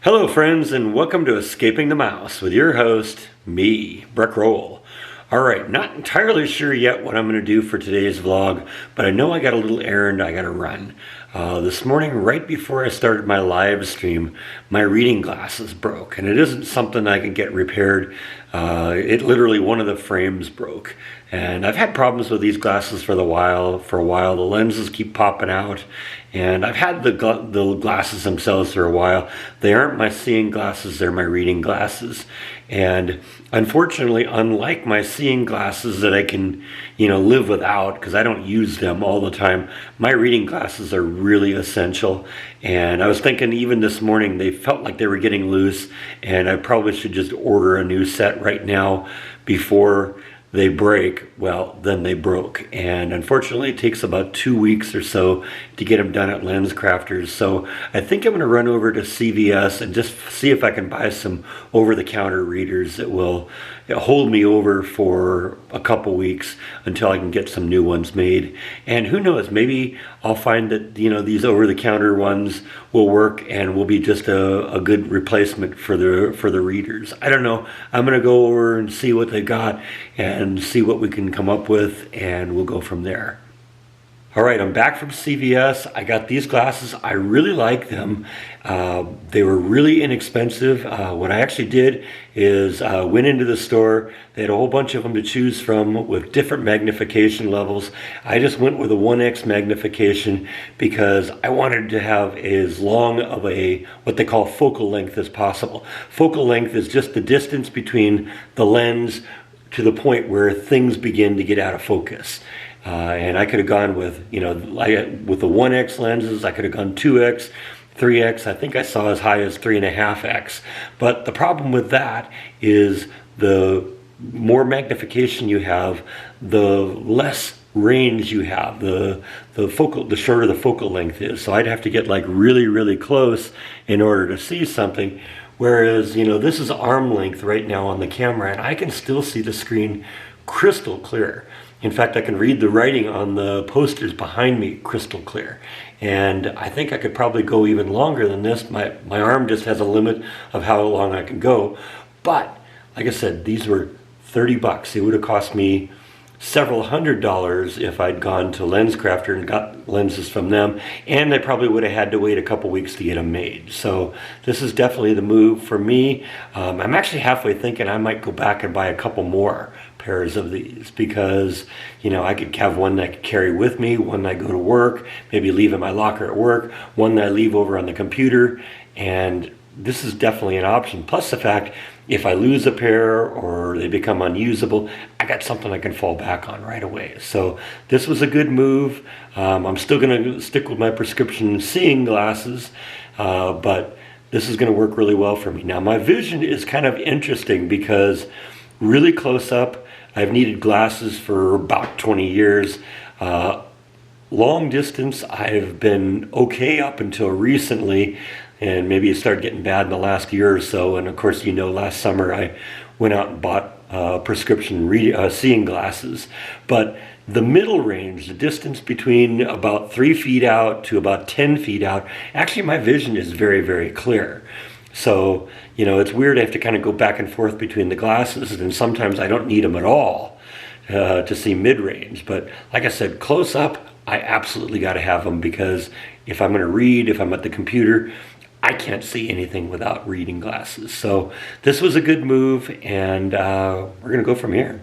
Hello friends, and welcome to Escaping the Mouse with your host, me, Breck Roll. Alright, not entirely sure yet what I'm going to do for today's vlog, but I know I got a little errand I got to run. This morning, right before I started my live stream, my reading glasses broke, and it isn't something I can get repaired. It literally, one of the frames broke. And I've had problems with these glasses for a while. The lenses keep popping out, and I've had the glasses themselves for a while. They aren't my seeing glasses, they're my reading glasses. And unfortunately, unlike my seeing glasses that I can, live without because I don't use them all the time, my reading glasses are really essential. And I was thinking even this morning, they felt like they were getting loose, and I probably should just order a new set right now before they break. Well, then they broke, and unfortunately it takes about 2 weeks or so to get them done at Lens Crafters. So I think I'm going to run over to CVS and just see if I can buy some over-the-counter readers that will hold me over for a couple weeks until I can get some new ones made. And who knows, maybe I'll find that these over-the-counter ones will work and will be just a good replacement for the readers. I don't know. I'm going to go over and see what they got and see what we can come up with, and we'll go from there. Alright, I'm back from CVS. I got these glasses. I really like them. They were really inexpensive. What I actually did is went into the store. They had a whole bunch of them to choose from with different magnification levels. I just went with a 1x magnification because I wanted to have as long of what they call focal length as possible. Focal length is just the distance between the lens to the point where things begin to get out of focus. And I could have gone with, with the 1x lenses, I could have gone 2x, 3x, I think I saw as high as 3.5x. But the problem with that is the more magnification you have, the less range you have, the shorter the focal length is. So I'd have to get like really, really close in order to see something. Whereas, this is arm length right now on the camera, and I can still see the screen crystal clear. In fact, I can read the writing on the posters behind me crystal clear. And I think I could probably go even longer than this. My arm just has a limit of how long I can go. But, like I said, these were $30. It would have cost me several $100s if I'd gone to Lens Crafter and got lenses from them, and I probably would have had to wait a couple weeks to get them made. So this is definitely the move for me. I'm actually halfway thinking I might go back and buy a couple more pairs of these because I could have one that I could carry with me, one that I go to work, maybe leave in my locker at work, one that I leave over on the computer, and this is definitely an option. Plus the fact, if I lose a pair or they become unusable, I got something I can fall back on right away. So this was a good move. I'm still going to stick with my prescription seeing glasses, but this is going to work really well for me. Now my vision is kind of interesting because really close up, I've needed glasses for about 20 years. Long distance, I've been okay up until recently, and maybe it started getting bad in the last year or so. And of course, last summer I went out and bought prescription seeing glasses. But the middle range, the distance between about 3 feet out to about 10 feet out, actually my vision is very, very clear. So, it's weird. I have to kind of go back and forth between the glasses, and sometimes I don't need them at all to see mid-range. But like I said, close up, I absolutely got to have them because if I'm going to read, if I'm at the computer, I can't see anything without reading glasses. So this was a good move, and we're going to go from here.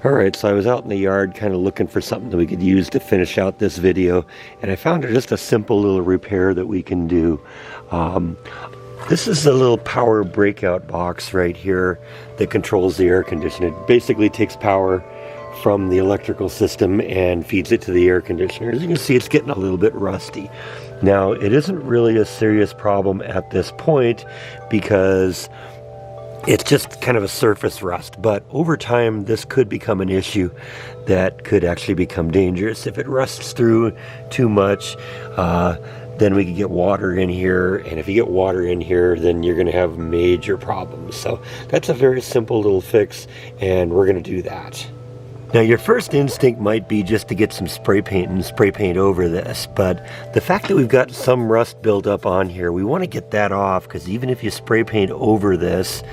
Alright, so I was out in the yard kind of looking for something that we could use to finish out this video, and I found just a simple little repair that we can do. This is a little power breakout box right here that controls the air conditioner. It basically takes power from the electrical system and feeds it to the air conditioner. As you can see, it's getting a little bit rusty. Now, it isn't really a serious problem at this point because it's just kind of a surface rust, but over time this could become an issue that could actually become dangerous. If it rusts through too much, then we could get water in here, and if you get water in here, then you're going to have major problems. So that's a very simple little fix, and we're going to do that. Now your first instinct might be just to get some spray paint and spray paint over this, but the fact that we've got some rust built up on here, we want to get that off, because even if you spray paint over this,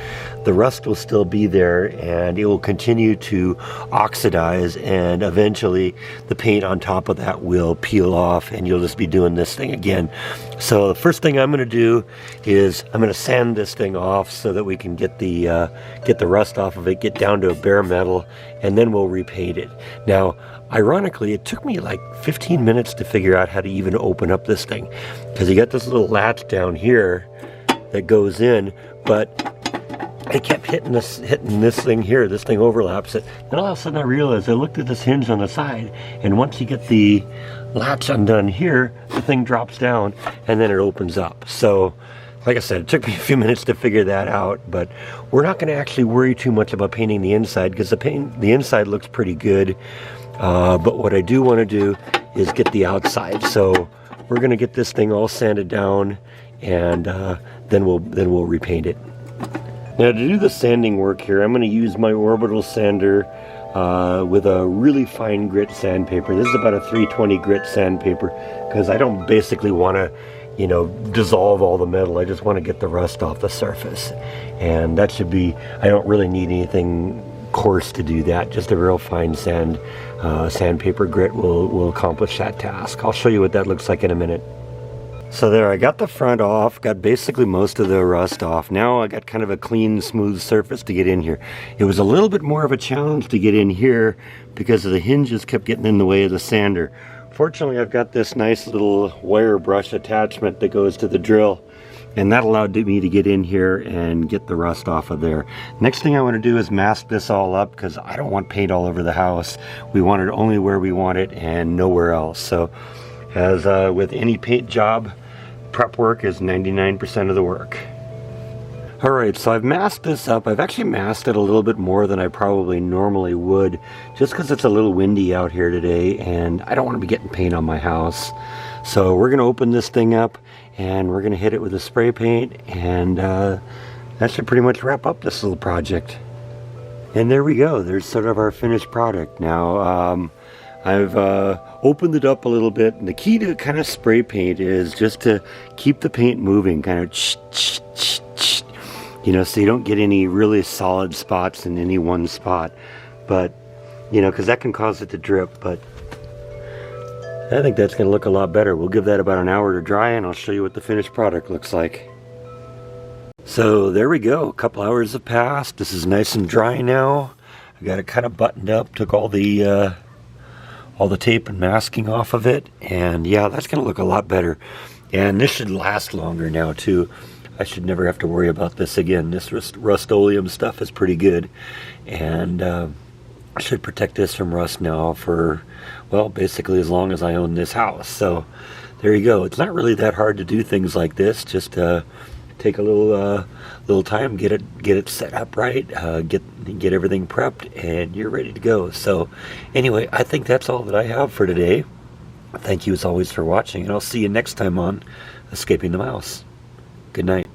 the rust will still be there and it will continue to oxidize, and eventually the paint on top of that will peel off and you'll just be doing this thing again. So the first thing I'm going to do is I'm going to sand this thing off so that we can get the rust off of it, get down to a bare metal, and then we'll repaint it. Now, ironically, it took me like 15 minutes to figure out how to even open up this thing, because you got this little latch down here that goes in, but I kept hitting this thing here. This thing overlaps it. Then all of a sudden I realized, I looked at this hinge on the side, and once you get the latch undone here, the thing drops down and then it opens up. So like I said, it took me a few minutes to figure that out, but we're not going to actually worry too much about painting the inside, because the inside looks pretty good. But what I do want to do is get the outside. So we're going to get this thing all sanded down, and then we'll repaint it. Now, to do the sanding work here, I'm going to use my orbital sander with a really fine grit sandpaper. This is about a 320 grit sandpaper, because I don't basically want to, dissolve all the metal. I just want to get the rust off the surface. And that should be, I don't really need anything coarse to do that. Just a real fine sandpaper grit will accomplish that task. I'll show you what that looks like in a minute. So there, I got the front off, got basically most of the rust off. Now I got kind of a clean, smooth surface to get in here. It was a little bit more of a challenge to get in here because the hinges kept getting in the way of the sander. Fortunately, I've got this nice little wire brush attachment that goes to the drill, and that allowed me to get in here and get the rust off of there. Next thing I want to do is mask this all up, because I don't want paint all over the house. We want it only where we want it and nowhere else. So as with any paint job, prep work is 99% of the work. Alright, so I've masked this up. I've actually masked it a little bit more than I probably normally would, just because it's a little windy out here today and I don't want to be getting paint on my house. So we're going to open this thing up and we're going to hit it with a spray paint, and that should pretty much wrap up this little project. And there we go. There's sort of our finished product. Now, I've opened it up a little bit, and the key to kind of spray paint is just to keep the paint moving, kind of so you don't get any really solid spots in any one spot, but because that can cause it to drip. But I think that's going to look a lot better. We'll give that about an hour to dry, and I'll show you what the finished product looks like. So there we go. A couple hours have passed. This is nice and dry now. I got it kind of buttoned up, took all the tape and masking off of it, and yeah, that's going to look a lot better. And this should last longer now too. I should never have to worry about this again. This Rust-Oleum stuff is pretty good, and I should protect this from rust now for, well, basically as long as I own this house. So there you go. It's not really that hard to do things like this. Just take a little time, get it set up right, get everything prepped, and you're ready to go. So anyway, I think that's all that I have for today. Thank you as always for watching, and I'll see you next time on Escaping the Mouse. Good night.